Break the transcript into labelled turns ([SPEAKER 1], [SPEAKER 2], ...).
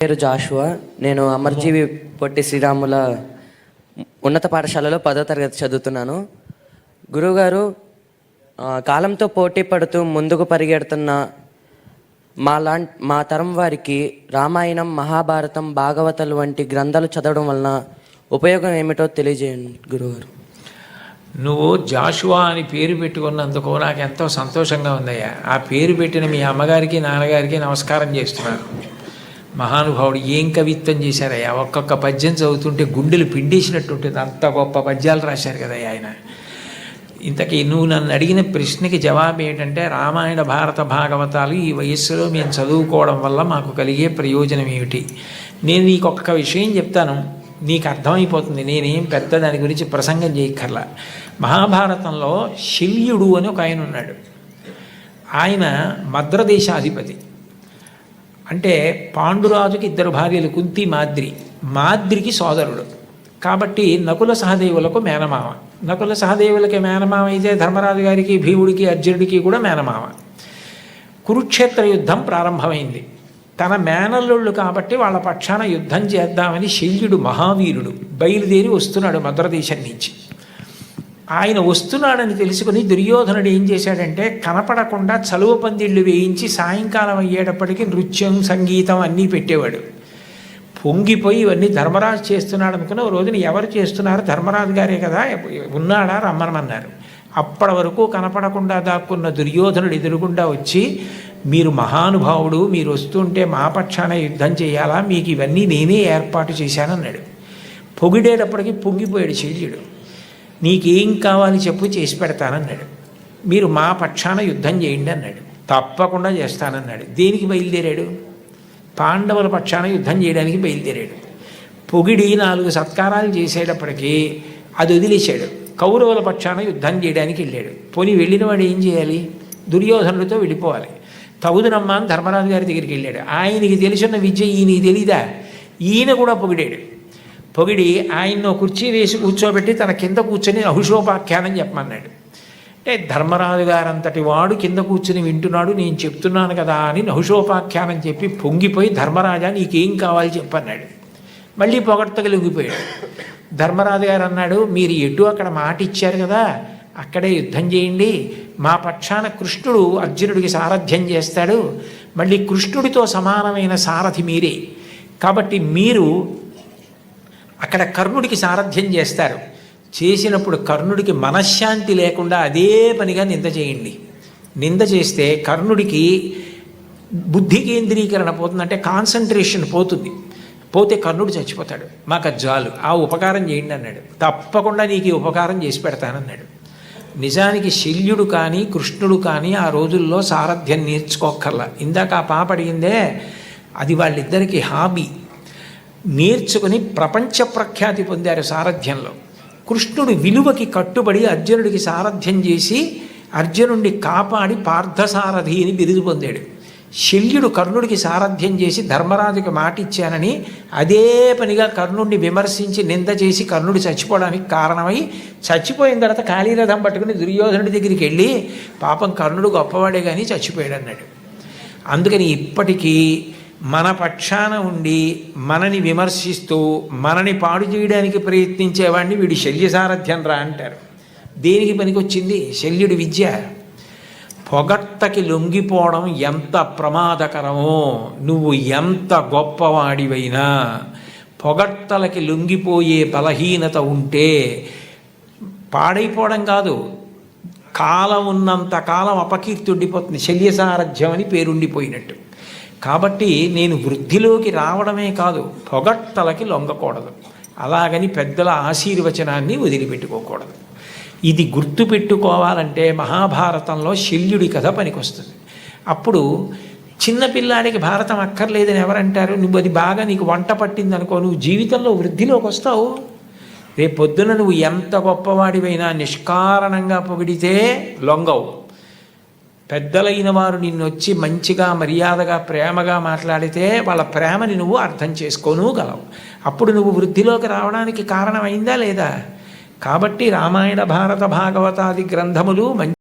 [SPEAKER 1] పేరు జాషువా. నేను అమర్జీవి పొట్టి శ్రీరాముల ఉన్నత పాఠశాలలో 10వ తరగతి చదువుతున్నాను. గురువుగారు, కాలంతో పోటీ పడుతూ ముందుకు పరిగెడుతున్న మా తరం వారికి రామాయణం, మహాభారతం, భాగవతాలు వంటి గ్రంథాలు చదవడం వలన ఉపయోగం ఏమిటో తెలియజేయండి గురువుగారు.
[SPEAKER 2] నువ్వు జాషువా అని పేరు పెట్టుకున్నందుకు నాకు ఎంతో సంతోషంగా ఉందయ్యా. ఆ పేరు పెట్టిన మీ అమ్మగారికి, నాన్నగారికి నమస్కారం చేస్తున్నాను. మహానుభావుడు ఏం కవిత్వం చేశారయ్యా. ఒక్కొక్క పద్యం చదువుతుంటే గుండెలు పిండేసినట్టు ఉంటుంది. అంత గొప్ప పద్యాలు రాశారు కదయ్యా ఆయన. ఇంతకీ నువ్వు నన్ను అడిగిన ప్రశ్నకి జవాబు ఏంటంటే, రామాయణ, భారత, భాగవతాలు ఈ వయస్సులో మేము చదువుకోవడం వల్ల మాకు కలిగే ప్రయోజనం ఏమిటి? నేను నీకు ఒక్క విషయం చెప్తాను, నీకు అర్థమైపోతుంది. నేనేం పెద్ద దాని గురించి ప్రసంగం చేయక్కర్లా. మహాభారతంలో శల్యుడు అని ఒక ఆయన ఉన్నాడు. ఆయన మద్రదేశాధిపతి. అంటే పాండురాజుకి 2 భార్యలు, కుంతి, మాద్రికి సోదరుడు. కాబట్టి నకుల సహదేవులకు మేనమామ. నకుల సహదేవులకి మేనమామ అయితే ధర్మరాజు గారికి, భీముడికి, అర్జునుడికి కూడా మేనమామ. కురుక్షేత్ర యుద్ధం ప్రారంభమైంది. తన మేనల్లుళ్ళు కాబట్టి వాళ్ళ పక్షాన యుద్ధం చేద్దామని శల్యుడు మహావీరుడు బయలుదేరి వస్తున్నాడు మద్రదేశం నుంచి. ఆయన వస్తున్నాడని తెలుసుకుని దుర్యోధనుడు ఏం చేశాడంటే, కనపడకుండా చలువ పందిళ్ళు వేయించి సాయంకాలం అయ్యేటప్పటికీ నృత్యం, సంగీతం అన్నీ పెట్టేవాడు. పొంగిపోయి ఇవన్నీ ధర్మరాజు చేస్తున్నాడు అనుకుని, ఓ రోజున ఎవరు చేస్తున్నారు? ధర్మరాజు గారే కదా, ఉన్నాడా, రమ్మనమన్నారు. అప్పటి వరకు కనపడకుండా దాక్కున్న దుర్యోధనుడు ఎదురుగుండా వచ్చి, మీరు మహానుభావుడు, మీరు వస్తుంటే మా పక్షాన యుద్ధం చేయాలా, మీకు ఇవన్నీ నేనే ఏర్పాటు చేశానన్నాడు. పొగిడేటప్పటికి పొంగిపోయాడు శల్యుడు. నీకేం కావాలి చెప్పు, చేసి పెడతానన్నాడు. మీరు మా పక్షాన యుద్ధం చేయండి అన్నాడు. తప్పకుండా చేస్తానన్నాడు. దేనికి బయలుదేరాడు? పాండవుల పక్షాన యుద్ధం చేయడానికి బయలుదేరాడు. పొగిడి 4 సత్కారాలు చేసేటప్పటికీ అది వదిలేశాడు. కౌరవుల పక్షాన యుద్ధం చేయడానికి వెళ్ళాడు. పోనీ వెళ్ళిన వాడు ఏం చేయాలి? దుర్యోధనుడితో వెళ్ళిపోవాలి. తగుదునమ్మా అని ధర్మరాజు గారి దగ్గరికి వెళ్ళాడు. ఆయనకి తెలిసిన విద్య ఈయనకి తెలీదా? ఈయన కూడా పొగిడాడు. పొగిడి ఆయన్ను కుర్చీ వేసి కూర్చోబెట్టి తన కింద కూర్చొని నహుషోపాఖ్యానం చెప్పమన్నాడు. అంటే ధర్మరాజు గారంతటి వాడు కింద కూర్చుని వింటున్నాడు, నేను చెప్తున్నాను కదా అని నహుషోపాఖ్యానం చెప్పి పొంగిపోయి, ధర్మరాజా నీకేం కావాలి చెప్పన్నాడు. మళ్ళీ పొగడ్తగా లొంగిపోయాడు. ధర్మరాజు గారు అన్నాడు, మీరు ఎటు అక్కడ మాట ఇచ్చారు కదా, అక్కడే యుద్ధం చేయండి. మా పక్షాన కృష్ణుడు అర్జునుడికి సారథ్యం చేస్తాడు. మళ్ళీ కృష్ణుడితో సమానమైన సారథి మీరే, కాబట్టి మీరు అక్కడ కర్ణుడికి సారథ్యం చేస్తారు. చేసినప్పుడు కర్ణుడికి మనశ్శాంతి లేకుండా అదే పనిగా నింద చేయండి. నింద చేస్తే కర్ణుడికి బుద్ధి కేంద్రీకరణ పోతుందంటే కాన్సన్ట్రేషన్ పోతుంది. పోతే కర్ణుడు చచ్చిపోతాడు. మాకు అది చాలు, ఆ ఉపకారం చేయండి అన్నాడు. తప్పకుండా నీకు ఈ ఉపకారం చేసి పెడతానన్నాడు. నిజానికి శల్యుడు కానీ కృష్ణుడు కానీ ఆ రోజుల్లో సారథ్యం నేర్చుకోక్కర్లా. ఇందాక ఆ పాప అడిగిందే, అది వాళ్ళిద్దరికీ హాబీ. నేర్చుకుని ప్రపంచ ప్రఖ్యాతి పొందారు సారథ్యంలో. కృష్ణుడు విలువకి కట్టుబడి అర్జునుడికి సారథ్యం చేసి అర్జునుడిని కాపాడి పార్థసారథి అని బిరుదు పొందాడు. శల్యుడు కర్ణుడికి సారథ్యం చేసి ధర్మరాజుకి మాట ఇచ్చానని అదే పనిగా కర్ణుడిని విమర్శించి నింద చేసి కర్ణుడు చచ్చిపోవడానికి కారణమై, చచ్చిపోయిన తర్వాత కాళీరథం పట్టుకుని దుర్యోధనుడి దగ్గరికి వెళ్ళి, పాపం కర్ణుడు గొప్పవాడే కానీ చచ్చిపోయాడు అన్నాడు. అందుకని ఇప్పటికీ మన పక్షాన ఉండి మనని విమర్శిస్తూ మనని పాడు చేయడానికి ప్రయత్నించేవాడిని వీడి శల్య సారథ్యం రా అంటారు. దేనికి పనికొచ్చింది శల్యుడి విద్య? పొగట్టకి లొంగిపోవడం ఎంత ప్రమాదకరమో, నువ్వు ఎంత గొప్పవాడివైనా పొగట్టలకి లొంగిపోయే బలహీనత ఉంటే పాడైపోవడం కాదు, కాలం ఉన్నంత కాలం అపకీర్తి ఉండిపోతుంది. శల్య సారథ్యం అని పేరుండిపోయినట్టు. కాబట్టి నేను వృద్ధిలోకి రావడమే కాదు, పొగట్టలకి లొంగకూడదు. అలాగని పెద్దల ఆశీర్వచనాన్ని వదిలిపెట్టుకోకూడదు. ఇది గుర్తుపెట్టుకోవాలంటే మహాభారతంలో శల్యుడి కథ పనికొస్తుంది. అప్పుడు చిన్నపిల్లాడికి భారతం అక్కర్లేదని ఎవరంటారు? నువ్వు అది బాగా నీకు వంట పట్టింది అనుకో, నువ్వు జీవితంలో వృద్ధిలోకి వస్తావు. రేపు పొద్దున నువ్వు ఎంత గొప్పవాడివైనా నిష్కారణంగా పొగిడితే లొంగవు. పెద్దలైన వారు నిన్ను వచ్చి మంచిగా, మర్యాదగా, ప్రేమగా మాట్లాడితే వాళ్ళ ప్రేమని నువ్వు అర్థం చేసుకోగలవు. అప్పుడు నువ్వు వృద్ధిలోకి రావడానికి కారణమైందా లేదా? కాబట్టి రామాయణ, భారత, భాగవతాది గ్రంథములు